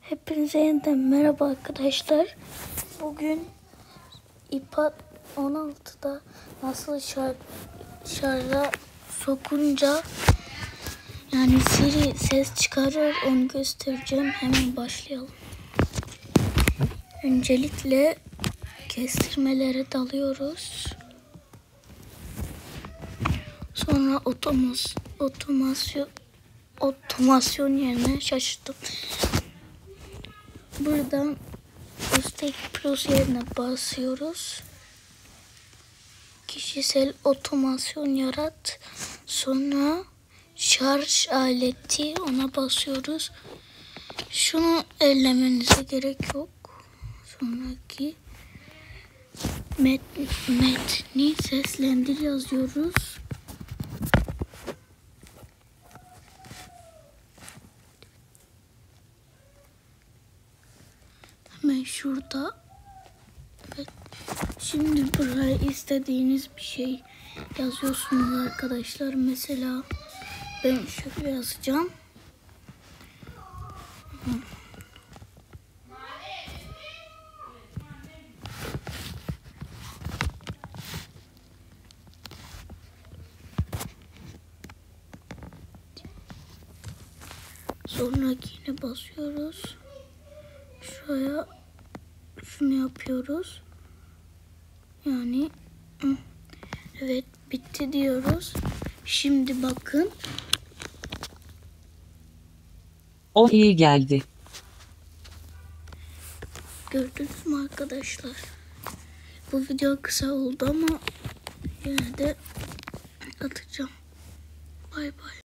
Hepinize yeniden merhaba arkadaşlar. Bugün iPad 16'da nasıl şarja sokunca yani Siri ses çıkarır onu göstereceğim. Hemen başlayalım. Öncelikle kestirmelere dalıyoruz. Sonra otomasyon yerine şaşırdım. Buradan Üstteki plus yerine basıyoruz. Kişisel otomasyon yarat. Sonra şarj aleti, ona basıyoruz. Şunu ellemenize gerek yok. Sonraki metni seslendir yazıyoruz. Hemen şurada. Evet. Şimdi buraya istediğiniz bir şey yazıyorsunuz arkadaşlar. Mesela ben şöyle yazacağım. Sonrakine basıyoruz. Şuraya şunu yapıyoruz. Yani evet, bitti diyoruz. Şimdi bakın. O iyi geldi. Gördünüz mü arkadaşlar? Bu video kısa oldu ama yine de atacağım. Bay bay.